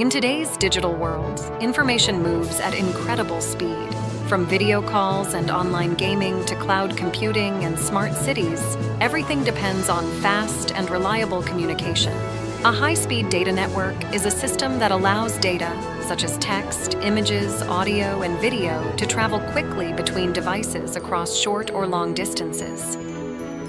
In today's digital world, information moves at incredible speed. From video calls and online gaming to cloud computing and smart cities, everything depends on fast and reliable communication. A high-speed data network is a system that allows data, such as text, images, audio, and video, to travel quickly between devices across short or long distances.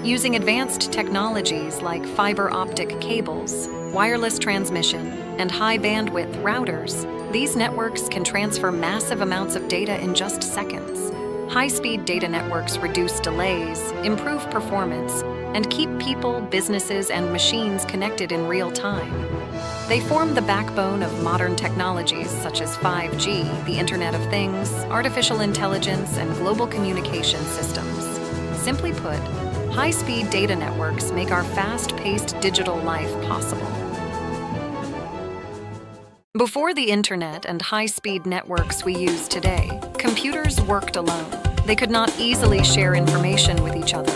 Using advanced technologies like fiber optic cables, wireless transmission, and high-bandwidth routers, these networks can transfer massive amounts of data in just seconds. High-speed data networks reduce delays, improve performance, and keep people, businesses, and machines connected in real time. They form the backbone of modern technologies such as 5G, the Internet of Things, artificial intelligence, and global communication systems. Simply put, high-speed data networks make our fast-paced digital life possible. Before the internet and high-speed networks we use today, computers worked alone. They could not easily share information with each other.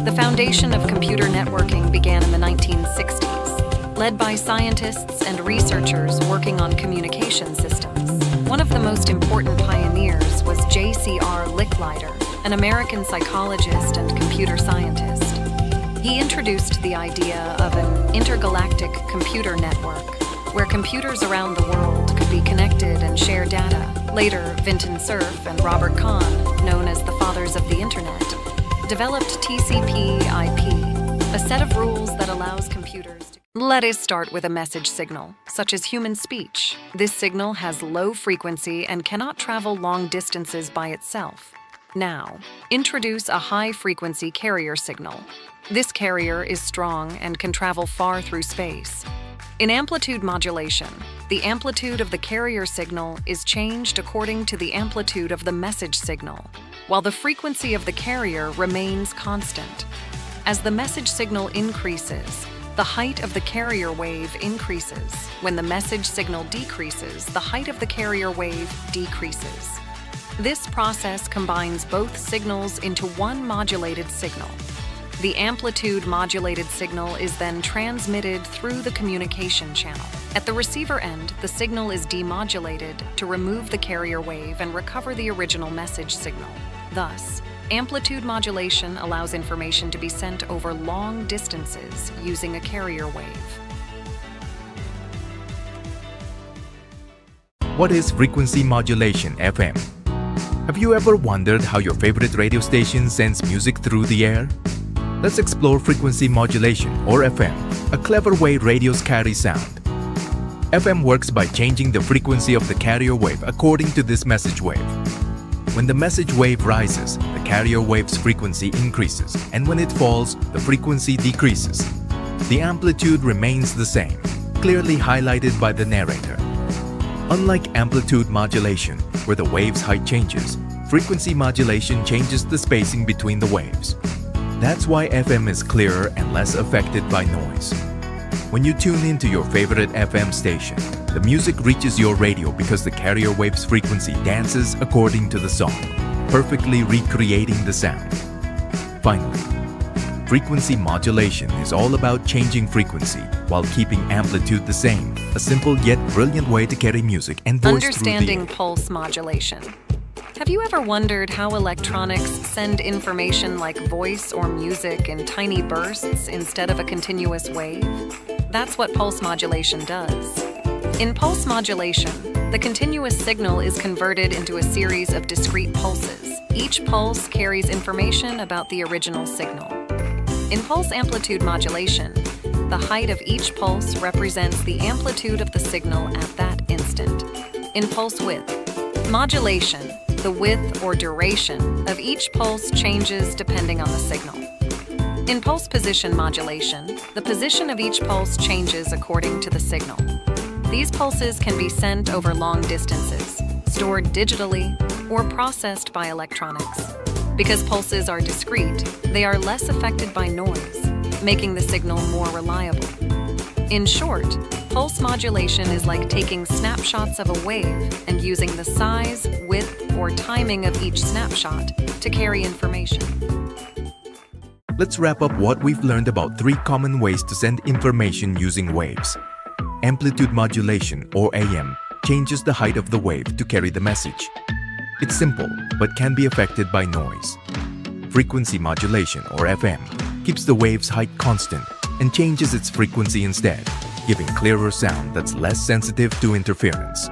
The foundation of computer networking began in the 1960s, led by scientists and researchers working on communication systems. One of the most important pioneers was J.C.R. Licklider, an American psychologist and computer scientist. He introduced the idea of an intergalactic computer network, where computers around the world could be connected and share data. Later, Vinton Cerf and Robert Kahn, known as the fathers of the Internet, developed TCP/IP, a set of rules that allows computers to... Let us start with a message signal, such as human speech. This signal has low frequency and cannot travel long distances by itself. Now, introduce a high-frequency carrier signal. This carrier is strong and can travel far through space. In amplitude modulation, the amplitude of the carrier signal is changed according to the amplitude of the message signal, while the frequency of the carrier remains constant. As the message signal increases, the height of the carrier wave increases. When the message signal decreases, the height of the carrier wave decreases. This process combines both signals into one modulated signal. The amplitude modulated signal is then transmitted through the communication channel. At the receiver end, the signal is demodulated to remove the carrier wave and recover the original message signal. Thus, amplitude modulation allows information to be sent over long distances using a carrier wave. What is frequency modulation, FM? Have you ever wondered how your favorite radio station sends music through the air? Let's explore frequency modulation, or FM, a clever way radios carry sound. FM works by changing the frequency of the carrier wave according to this message wave. When the message wave rises, the carrier wave's frequency increases, and when it falls, the frequency decreases. The amplitude remains the same, clearly highlighted by the narrator. Unlike amplitude modulation, where the wave's height changes, frequency modulation changes the spacing between the waves. That's why FM is clearer and less affected by noise. When you tune into your favorite FM station, the music reaches your radio because the carrier wave's frequency dances according to the song, perfectly recreating the sound. Finally, frequency modulation is all about changing frequency while keeping amplitude the same, a simple yet brilliant way to carry music and voice through the air. Understanding pulse modulation. Have you ever wondered how electronics send information like voice or music in tiny bursts instead of a continuous wave? That's what pulse modulation does. In pulse modulation, the continuous signal is converted into a series of discrete pulses. Each pulse carries information about the original signal. In pulse amplitude modulation, the height of each pulse represents the amplitude of the signal at that instant. In pulse width modulation, the width or duration of each pulse changes depending on the signal. In pulse position modulation, the position of each pulse changes according to the signal. These pulses can be sent over long distances, stored digitally, or processed by electronics. Because pulses are discrete, they are less affected by noise, making the signal more reliable. In short, pulse modulation is like taking snapshots of a wave and using the size, width, or timing of each snapshot to carry information. Let's wrap up what we've learned about 3 common ways to send information using waves. Amplitude modulation, or AM, changes the height of the wave to carry the message. It's simple, but can be affected by noise. Frequency modulation, or FM, keeps the wave's height constant and changes its frequency instead, giving clearer sound that's less sensitive to interference.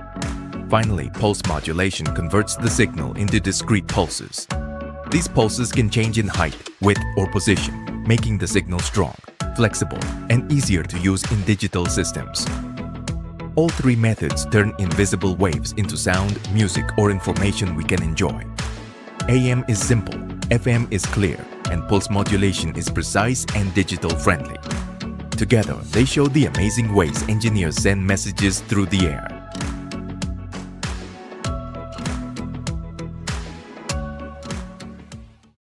Finally, pulse modulation converts the signal into discrete pulses. These pulses can change in height, width, or position, making the signal strong, flexible, and easier to use in digital systems. All three methods turn invisible waves into sound, music, or information we can enjoy. AM is simple, FM is clear, and pulse modulation is precise and digital-friendly. Together, they show the amazing ways engineers send messages through the air.